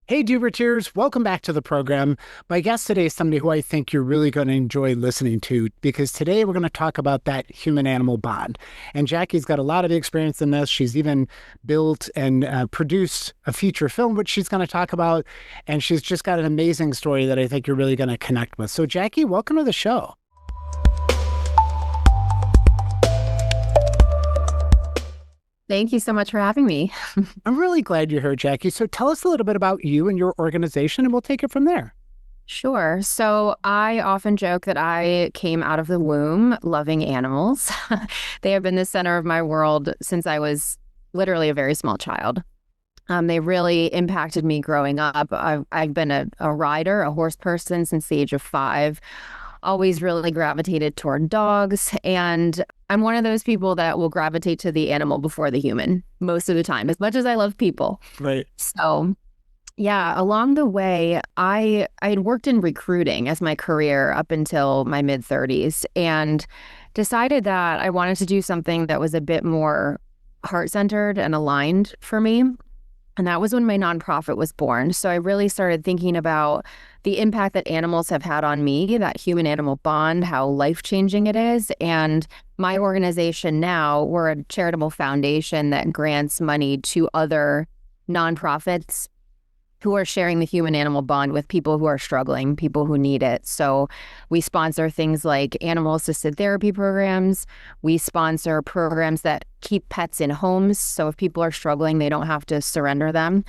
Hey, Dooberteers, welcome back to the program. My guest today is somebody who I think you're really going to enjoy listening to because today we're going to talk about that human-animal bond. And Jackie's got a lot of experience in this. She's even built and produced a feature film, which she's going to talk about. And she's just got an amazing story that I think you're really going to connect with. So, Jackie, welcome to the show. Thank you so much for having me. I'm really glad you're here, Jackie. So tell us a little bit about you and your organization, and we'll take it from there. Sure. So I often joke that I came out of the womb loving animals. They have been the center of my world since I was literally a very small child. They really impacted me growing up. I've been a rider, a horse person since the age of 5. Always really gravitated toward dogs. And I'm one of those people that will gravitate to the animal before the human most of the time, as much as I love people. Right. So, yeah, along the way, I had worked in recruiting as my career up until my mid-30s and decided that I wanted to do something that was a bit more heart-centered and aligned for me. And that was when my nonprofit was born. So I really started thinking about the impact that animals have had on me, that human-animal bond, how life-changing it is. And my organization now, we're a charitable foundation that grants money to other nonprofits who are sharing the human-animal bond with people who are struggling, people who need it. So we sponsor things like animal-assisted therapy programs. We sponsor programs that keep pets in homes. So if people are struggling, they don't have to surrender them.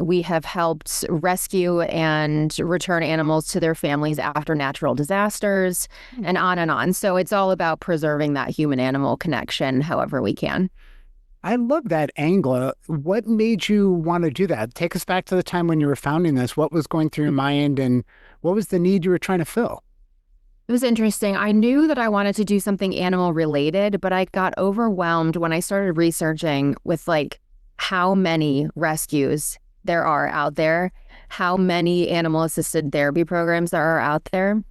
We have helped rescue and return animals to their families after natural disasters, and on and on. So it's all about preserving that human-animal connection however we can. I love that angle. What made you want to do that? Take us back to the time when you were founding this. What was going through your mind and what was the need you were trying to fill? It was interesting. I knew that I wanted to do something animal related, but I got overwhelmed when I started researching with how many rescues there are out there, how many animal assisted therapy programs there are out there.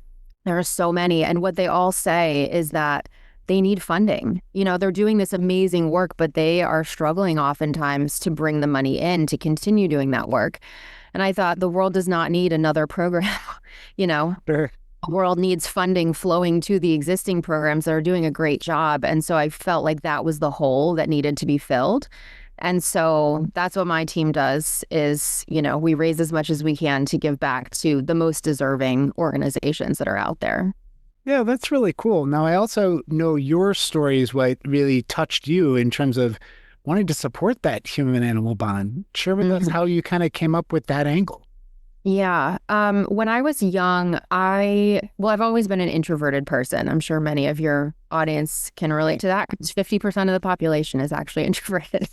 There are so many. And what they all say is that they need funding. You know, they're doing this amazing work, but they are struggling oftentimes to bring the money in to continue doing that work. And I thought the world does not need another program. Sure. The world needs funding flowing to the existing programs that are doing a great job. And so I felt like that was the hole that needed to be filled. And so that's what my team does is, we raise as much as we can to give back to the most deserving organizations that are out there. Yeah, that's really cool. Now, I also know your story is what really touched you in terms of wanting to support that human-animal bond. Share with us how you kind of came up with that angle. Yeah. When I was young, I've always been an introverted person. I'm sure many of your audience can relate to that because 50% of the population is actually introverted.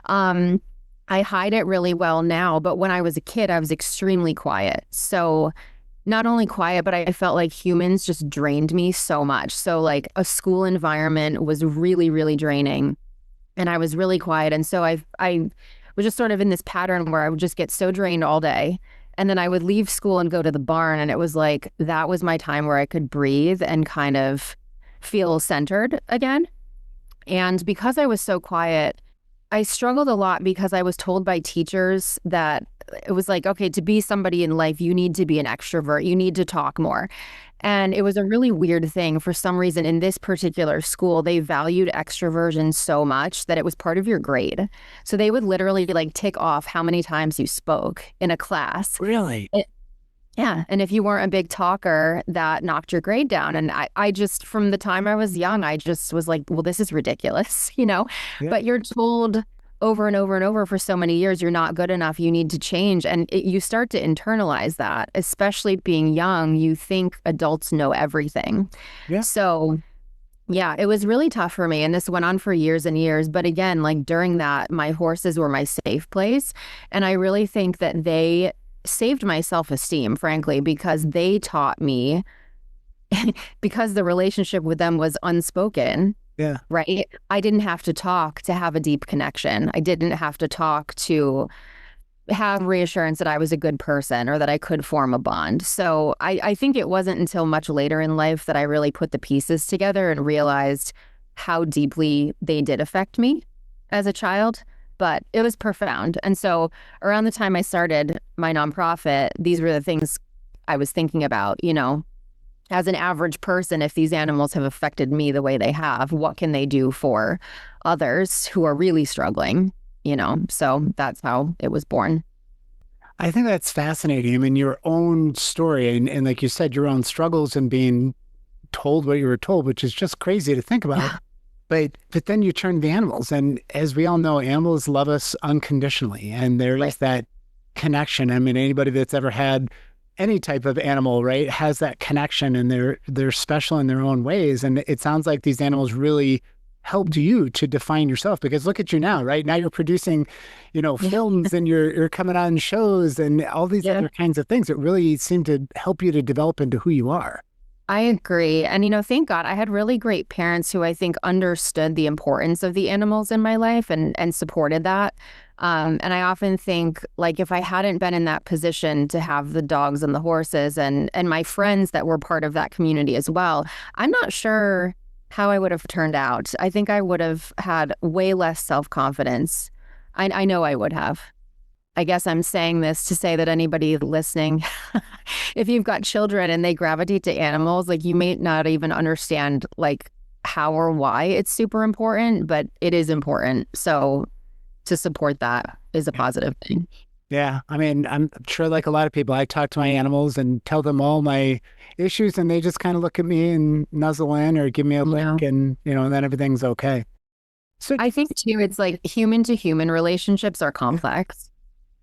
I hide it really well now, but when I was a kid, I was extremely quiet. So not only quiet, but I felt like humans just drained me so much. So a school environment was really, really draining and I was really quiet. And so I was just sort of in this pattern where I would just get so drained all day. And then I would leave school and go to the barn. And it was like, that was my time where I could breathe and kind of feel centered again. And because I was so quiet, I struggled a lot because I was told by teachers that it was like, okay, to be somebody in life, you need to be an extrovert. You need to talk more. And it was a really weird thing. For some reason, in this particular school, they valued extroversion so much that it was part of your grade. So they would literally tick off how many times you spoke in a class. Really? Yeah. And if you weren't a big talker, that knocked your grade down. And I just, from the time I was young, I just was like, well, this is ridiculous, Yeah. But you're told over and over and over for so many years, you're not good enough, you need to change. And you start to internalize that, especially being young, you think adults know everything. Yeah. So yeah, it was really tough for me. And this went on for years and years. But again, during that, my horses were my safe place. And I really think that they saved my self-esteem, frankly, because they taught me, because the relationship with them was unspoken. Yeah. Right. I didn't have to talk to have a deep connection. I didn't have to talk to have reassurance that I was a good person or that I could form a bond. So I think it wasn't until much later in life that I really put the pieces together and realized how deeply they did affect me as a child. but it was profound. And so around the time I started my nonprofit, these were the things I was thinking about, as an average person, if these animals have affected me the way they have, what can they do for others who are really struggling, So that's how it was born. I think that's fascinating. I mean, your own story and like you said, your own struggles and being told what you were told, which is just crazy to think about. Yeah. But then you turn to the animals. And as we all know, animals love us unconditionally. And there is that connection. I mean, anybody that's ever had any type of animal, right, has that connection, and they're special in their own ways. And it sounds like these animals really helped you to define yourself, because look at you now, right? Now you're producing, films, and you're coming on shows and all these other kinds of things that really seem to help you to develop into who you are. I agree. And, thank God I had really great parents who I think understood the importance of the animals in my life and supported that. And I often think, like, if I hadn't been in that position to have the dogs and the horses and my friends that were part of that community as well, I'm not sure how I would have turned out. I think I would have had way less self-confidence. I know I would have. I guess I'm saying this to say that anybody listening, if you've got children and they gravitate to animals, like, you may not even understand like how or why it's super important, but it is important. So to support that is a positive thing. Yeah. I mean, I'm sure, like a lot of people, I talk to my animals and tell them all my issues, and they just kind of look at me and nuzzle in or give me a lick, and, and then everything's okay. So I think too, it's like human to human relationships are complex,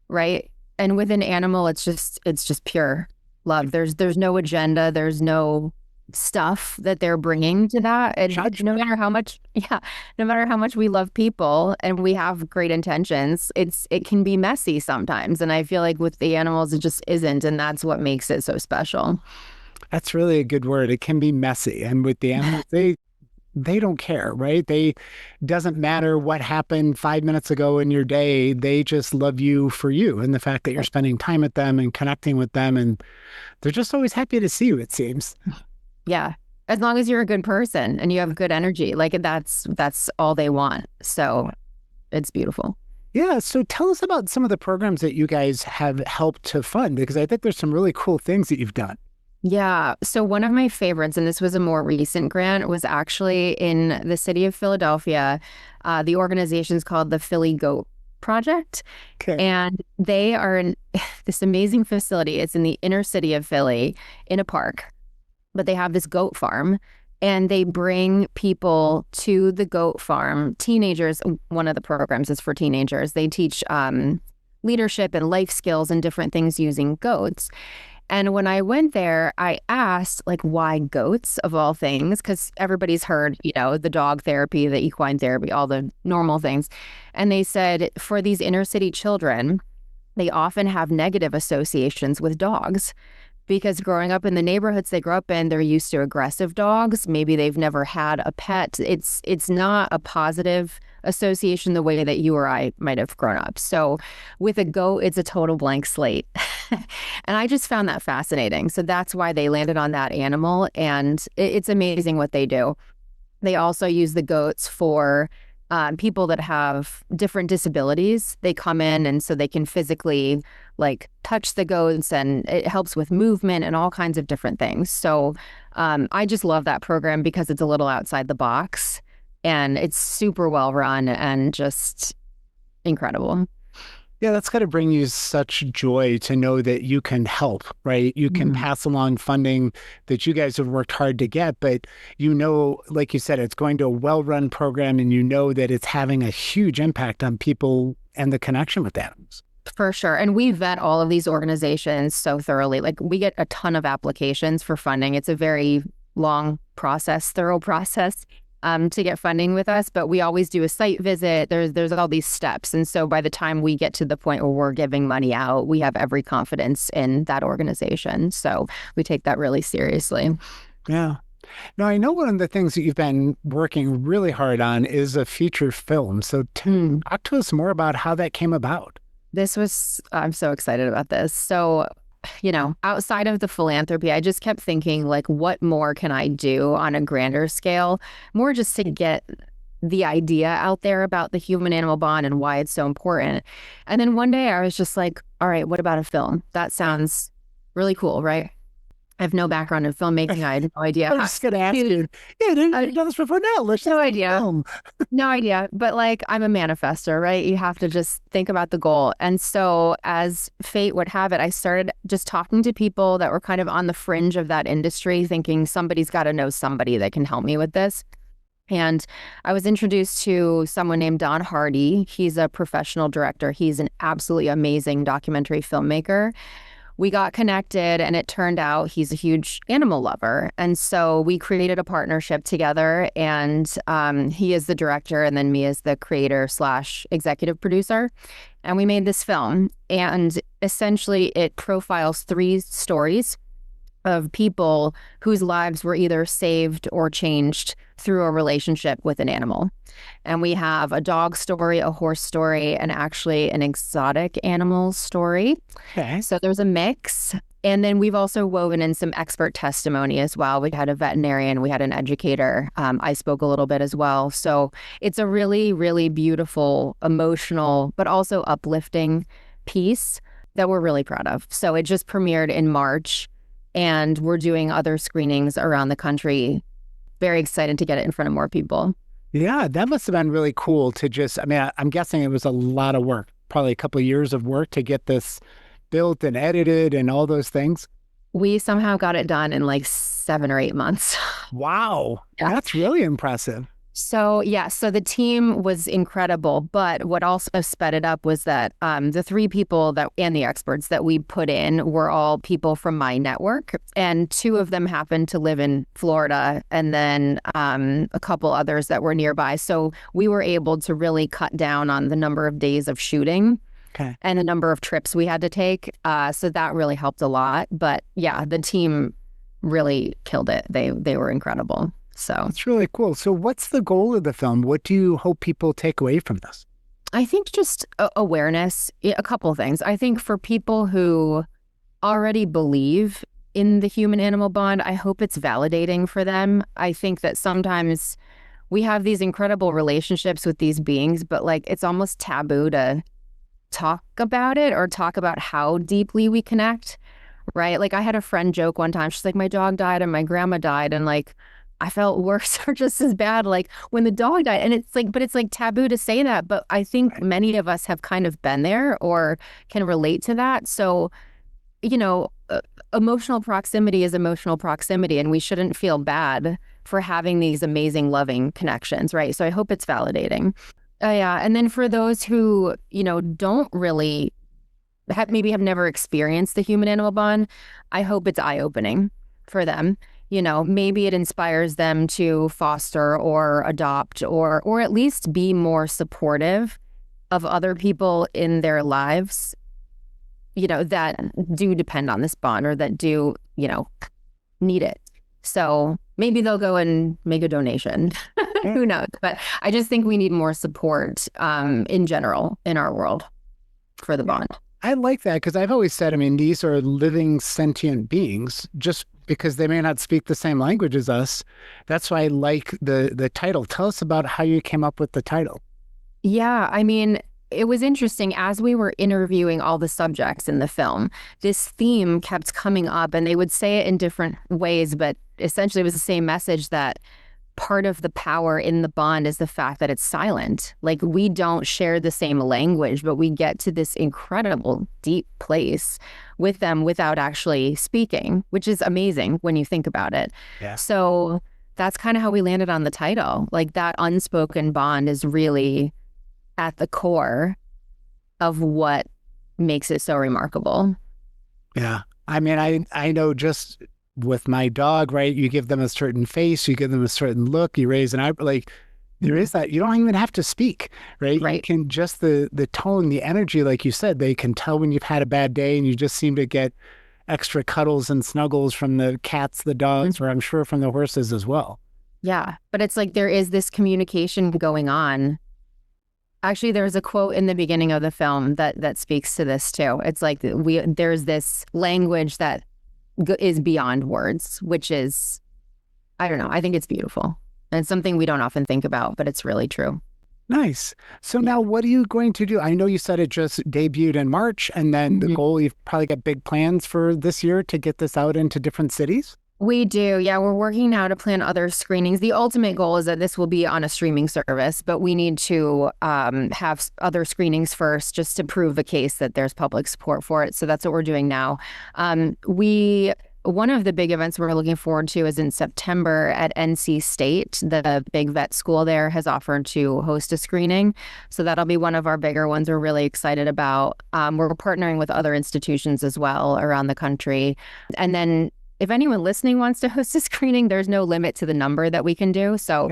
right? And with an animal, it's just pure love. There's no agenda. There's no stuff that they're bringing to that. And no matter how much we love people and we have great intentions, it can be messy sometimes. And I feel like with the animals, it just isn't. And that's what makes it so special. That's really a good word. It can be messy. And with the animals, they don't care, right? Doesn't matter what happened 5 minutes ago in your day. They just love you for you and the fact that you're spending time with them and connecting with them. And they're just always happy to see you, it seems. Yeah. As long as you're a good person and you have good energy, like that's all they want. So it's beautiful. Yeah. So tell us about some of the programs that you guys have helped to fund, because I think there's some really cool things that you've done. Yeah. So one of my favorites, and this was a more recent grant, was actually in the city of Philadelphia. The organization's called the Philly Goat Project. Okay. And they are in this amazing facility. It's in the inner city of Philly in a park. But they have this goat farm, and they bring people to the goat farm. Teenagers, one of the programs is for teenagers. They teach leadership and life skills and different things using goats. And when I went there, I asked, like, why goats of all things? Because everybody's heard, the dog therapy, the equine therapy, all the normal things. And they said for these inner city children, they often have negative associations with dogs. Because growing up in the neighborhoods they grew up in, they're used to aggressive dogs. Maybe they've never had a pet. It's not a positive association the way that you or I might have grown up. So with a goat, it's a total blank slate. And I just found that fascinating. So that's why they landed on that animal. And it's amazing what they do. They also use the goats for people that have different disabilities. They come in, and so they can physically like touch the goats, and it helps with movement and all kinds of different things. So I just love that program because it's a little outside the box, and it's super well run and just incredible. Yeah, that's got to bring you such joy to know that you can help, right? You can pass along funding that you guys have worked hard to get, but like you said, it's going to a well-run program, and you know that it's having a huge impact on people and the connection with animals. For sure. And we vet all of these organizations so thoroughly. Like, we get a ton of applications for funding. It's a very long process, thorough process. To get funding with us, but we always do a site visit. There's all these steps. And so by the time we get to the point where we're giving money out, we have every confidence in that organization. So we take that really seriously. Yeah. Now, I know one of the things that you've been working really hard on is a feature film. So talk to us more about how that came about. I'm so excited about this. So outside of the philanthropy, I just kept thinking, like, what more can I do on a grander scale? More just to get the idea out there about the human animal bond and why it's so important. And then one day I was just like, all right, what about a film? That sounds really cool, right? I have no background in filmmaking. I had no idea. I was just going to ask you, you've done this before. No, let's no just idea. film. No idea. But like, I'm a manifester, right? You have to just think about the goal. And so as fate would have it, I started just talking to people that were kind of on the fringe of that industry, thinking somebody's got to know somebody that can help me with this. And I was introduced to someone named Don Hardy. He's a professional director. He's an absolutely amazing documentary filmmaker. We got connected, and it turned out he's a huge animal lover. And so we created a partnership together, and he is the director, and then me as the creator / executive producer. And we made this film, and essentially it profiles 3 stories of people whose lives were either saved or changed through a relationship with an animal. And we have a dog story, a horse story, and actually an exotic animal story. Okay. So there's a mix. And then we've also woven in some expert testimony as well. We had a veterinarian, we had an educator. I spoke a little bit as well. So it's a really, really beautiful, emotional, but also uplifting piece that we're really proud of. So it just premiered in March, and we're doing other screenings around the country. Very excited to get it in front of more people. Yeah, that must have been really cool to just, I mean, I'm guessing it was a lot of work, probably a couple of years of work to get this built and edited and all those things. We somehow got it done in like 7 or 8 months. Wow. Yeah. That's really impressive. So the team was incredible, but what also sped it up was that the 3 people and the experts that we put in were all people from my network, and 2 of them happened to live in Florida, and then a couple others that were nearby. So we were able to really cut down on the number of days of shooting. Okay. And the number of trips we had to take. So that really helped a lot. But yeah, the team really killed it. They were incredible. So That's really cool. So what's the goal of the film? What do you hope people take away from this? I think just awareness, a couple of things. I think for people who already believe in the human-animal bond, I hope it's validating for them. I think that sometimes we have these incredible relationships with these beings, but like it's almost taboo to talk about it or talk about how deeply we connect, right? Like I had a friend joke one time. She's like, my dog died and my grandma died, and like I felt worse or just as bad like when the dog died. And it's like, but it's like taboo to say that. But I think many of us have kind of been there or can relate to that. So, emotional proximity is emotional proximity, and we shouldn't feel bad for having these amazing, loving connections, right? So I hope it's validating. Yeah. And then for those who, don't really maybe have never experienced the human animal bond, I hope it's eye-opening for them. Maybe it inspires them to foster or adopt or at least be more supportive of other people in their lives, that do depend on this bond or that do, need it. So maybe they'll go and make a donation. Who knows? But I just think we need more support in general in our world for the bond. I like that because I've always said, I mean, these are living sentient beings, just because they may not speak the same language as us. That's why I like the title. Tell us about how you came up with the title. Yeah, I mean, it was interesting as we were interviewing all the subjects in the film, this theme kept coming up, and they would say it in different ways, but essentially it was the same message that part of the power in the bond is the fact that it's silent. Like we don't share the same language, but we get to this incredible deep place with them without actually speaking, which is amazing when you think about it. Yeah. So that's kind of how we landed on the title. Like that unspoken bond is really at the core of what makes it so remarkable. Yeah. I mean, I know just with my dog, right? You give them a certain face, you give them a certain look, you raise an eyebrow, like there is that. You don't even have to speak, right? Right. You can just the tone, the energy, like you said, they can tell when you've had a bad day, and you just seem to get extra cuddles and snuggles from the cats, the dogs, or I'm sure from the horses as well. Yeah. But it's like there is this communication going on. Actually, there's a quote in the beginning of the film that speaks to this too. It's like there's this language that is beyond words, which is, I don't know, I think it's beautiful. And it's something we don't often think about, but it's really true. Nice. So now what are you going to do? I know you said it just debuted in March, and then the goal, you've probably got big plans for this year to get this out into different cities. We do. Yeah, we're working now to plan other screenings. The ultimate goal is that this will be on a streaming service, but we need to have other screenings first just to prove the case that there's public support for it. So that's what we're doing now. One of the big events we're looking forward to is in September at NC State. The big vet school there has offered to host a screening. So that'll be one of our bigger ones we're really excited about. We're partnering with other institutions as well around the country. And then if anyone listening wants to host a screening, there's no limit to the number that we can do. So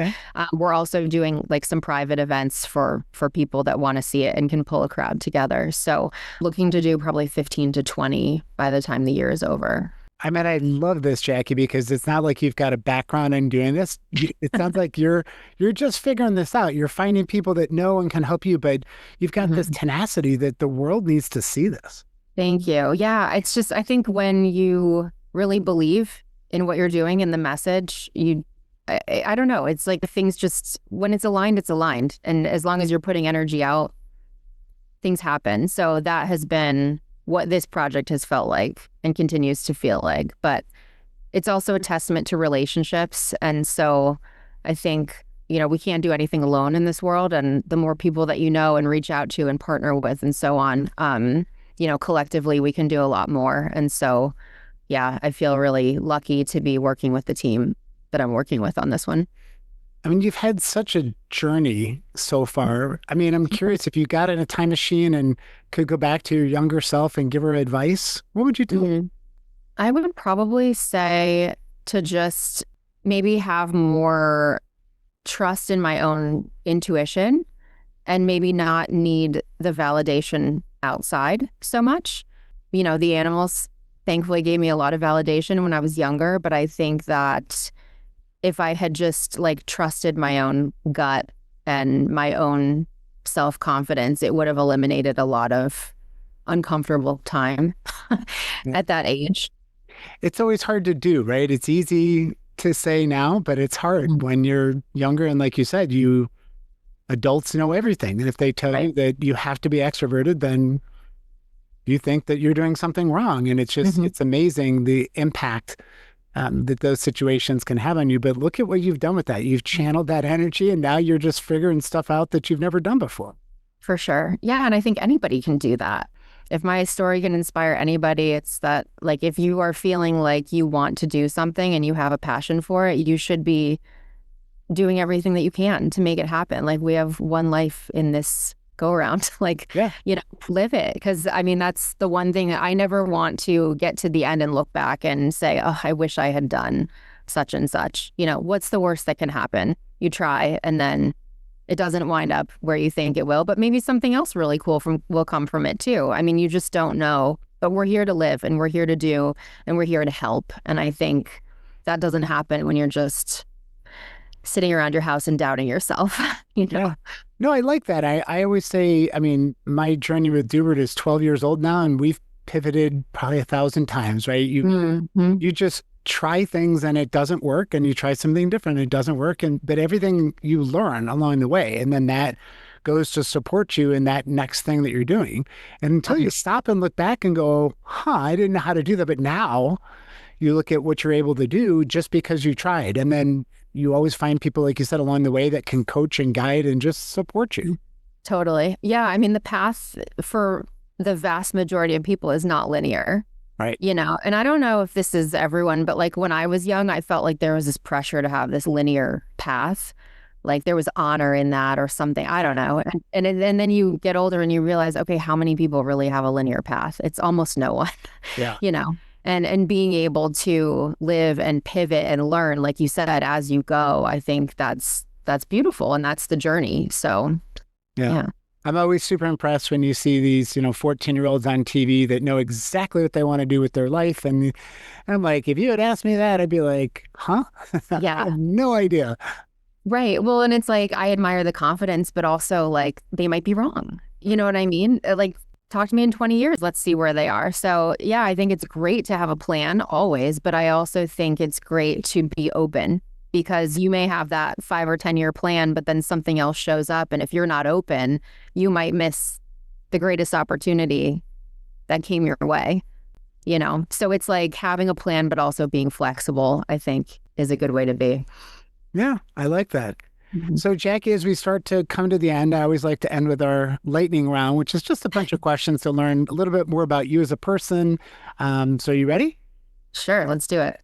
we're also doing like some private events for people that want to see it and can pull a crowd together. So looking to do probably 15 to 20 by the time the year is over. I mean, I love this, Jackie, because it's not like you've got a background in doing this. It sounds like you're just figuring this out. You're finding people that know and can help you, but you've got this tenacity that the world needs to see this. Thank you. Yeah, it's just, I think when you really believe in what you're doing and the message, I don't know. It's like things just, when it's aligned, it's aligned. And as long as you're putting energy out, things happen. So that has been what this project has felt like and continues to feel like. But it's also a testament to relationships. And so I think, we can't do anything alone in this world. And the more people that you know and reach out to and partner with and so on, collectively we can do a lot more. And so, yeah, I feel really lucky to be working with the team that I'm working with on this one. I mean, you've had such a journey so far. I mean, I'm curious, if you got in a time machine and could go back to your younger self and give her advice, what would you do? I would probably say to just maybe have more trust in my own intuition and maybe not need the validation outside so much. The animals thankfully gave me a lot of validation when I was younger, but I think that if I had just trusted my own gut and my own self-confidence, it would have eliminated a lot of uncomfortable time at that age. It's always hard to do, right? It's easy to say now, but it's hard when you're younger. And like you said, adults know everything. And if they tell you that you have to be extroverted, then you think that you're doing something wrong. And it's just, it's amazing the impact that those situations can have on you. But look at what you've done with that. You've channeled that energy and now you're just figuring stuff out that you've never done before. For sure. Yeah. And I think anybody can do that. If my story can inspire anybody, it's that if you are feeling like you want to do something and you have a passion for it, you should be doing everything that you can to make it happen. We have one life in this go around, live it. Because I mean, that's the one thing that I never want to get to the end and look back and say, oh, I wish I had done such and such. What's the worst that can happen? You try and then it doesn't wind up where you think it will, but maybe something else really cool will come from it too. I mean, you just don't know, but we're here to live and we're here to do and we're here to help. And I think that doesn't happen when you're just sitting around your house and doubting yourself, Yeah. No, I like that. I always say, I mean, my journey with Doobert is 12 years old now, and we've pivoted probably 1,000 times, right? You just try things and it doesn't work, and you try something different and it doesn't work, but everything you learn along the way, and then that goes to support you in that next thing that you're doing. And until you stop and look back and go, I didn't know how to do that, but now you look at what you're able to do just because you tried. And then you always find people, like you said, along the way that can coach and guide and just support you. Totally. Yeah. I mean, the path for the vast majority of people is not linear. Right. And I don't know if this is everyone, but when I was young, I felt like there was this pressure to have this linear path. There was honor in that or something. I don't know. And then you get older and you realize, okay, how many people really have a linear path? It's almost no one. Yeah. And being able to live and pivot and learn, like you said, as you go, I think that's beautiful. And that's the journey. So, yeah. I'm always super impressed when you see these, 14-year-olds on TV that know exactly what they want to do with their life. And I'm like, if you had asked me that, I'd be like, huh? Yeah. I have no idea. Right. Well, and it's I admire the confidence, but also they might be wrong. You know what I mean? Talk to me in 20 years. Let's see where they are. So yeah, I think it's great to have a plan always, but I also think it's great to be open because you may have that 5 or 10 year plan, but then something else shows up. And if you're not open, you might miss the greatest opportunity that came your way, you know? So it's like having a plan, but also being flexible, I think is a good way to be. Yeah, I like that. Mhm. So, Jackie, as we start to come to the end, I always like to end with our lightning round, which is just a bunch of questions to learn a little bit more about you as a person. So, you ready? Sure, let's do it.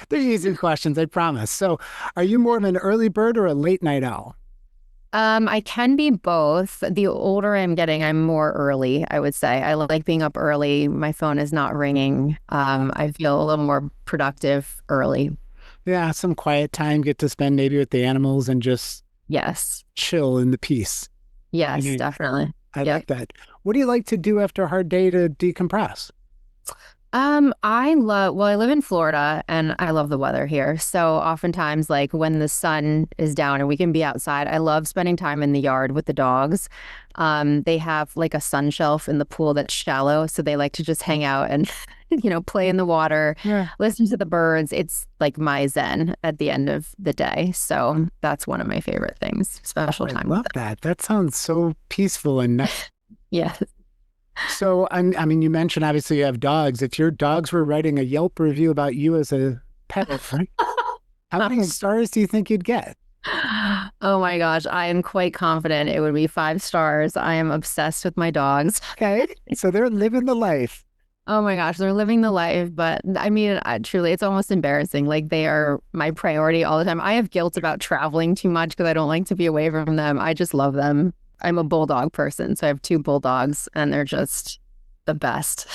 They're easy questions, I promise. So, are you more of an early bird or a late night owl? I can be both. The older I'm getting, I'm more early, I would say. I like being up early. My phone is not ringing. I feel a little more productive early. Yeah, some quiet time, get to spend maybe with the animals and just Yes. chill in the peace. Yes, Mhm. definitely. I Yep. like that. What do you like to do after a hard day to decompress? Well, I live in Florida and I love the weather here. So oftentimes, like when the sun is down and we can be outside, I love spending time in the yard with the dogs. They have like a sun shelf in the pool that's shallow. So they like to just hang out and, play in the water, Yeah, listen to the birds. It's like my zen at the end of the day. So that's one of my favorite things, special I time with love them. that. That sounds so peaceful and nice. Yeah. So, I mean, you mentioned obviously you have dogs. If your dogs were writing a Yelp review about you as a pet, right? How many stars do you think you'd get? Oh my gosh, I am quite confident it would be 5 stars. I am obsessed with my dogs. Okay, so they're living the life. Oh my gosh, they're living the life. But I mean, truly, it's almost embarrassing. Like they are my priority all the time. I have guilt about traveling too much because I don't like to be away from them. I just love them. I'm a bulldog person, so I have 2 bulldogs, and they're just the best.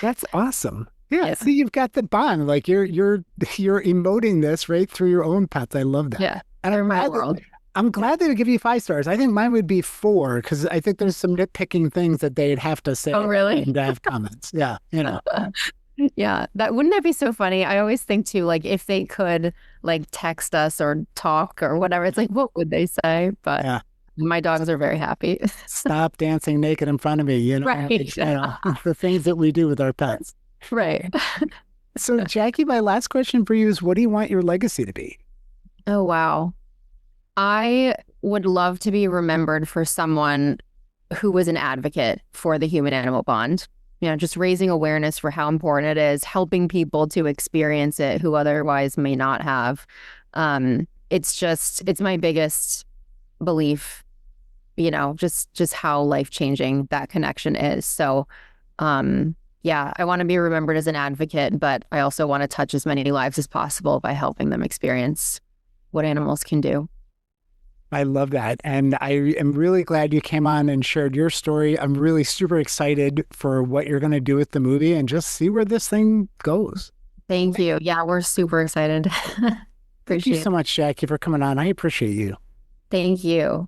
That's awesome. Yeah, Yeah, see, you've got the bond. Like you're emoting this right through your own pets. I love that. yeah, And they're my world. I'm glad they would give you 5 stars. I think mine would be 4 because I think there's some nitpicking things that they'd have to say Oh, really? and to have comments. Yeah, Yeah, wouldn't that be so funny? I always think too, like if they could like text us or talk or whatever, it's like, what would they say? But yeah. my dogs are very happy. Stop dancing naked in front of me. Right. The things that we do with our pets. Right. So, Jackie, my last question for you is, what do you want your legacy to be? Oh, wow. I would love to be remembered for someone who was an advocate for the human animal bond. Just raising awareness for how important it is, helping people to experience it who otherwise may not have. It's my biggest belief, just how life-changing that connection is. So, yeah, I want to be remembered as an advocate, but I also want to touch as many lives as possible by helping them experience what animals can do. I love that. And I am really glad you came on and shared your story. I'm really super excited for what you're going to do with the movie and just see where this thing goes. Thank you. Yeah, we're super excited. Thank you Appreciate so it. much, Jackie, for coming on. I appreciate you. Thank you.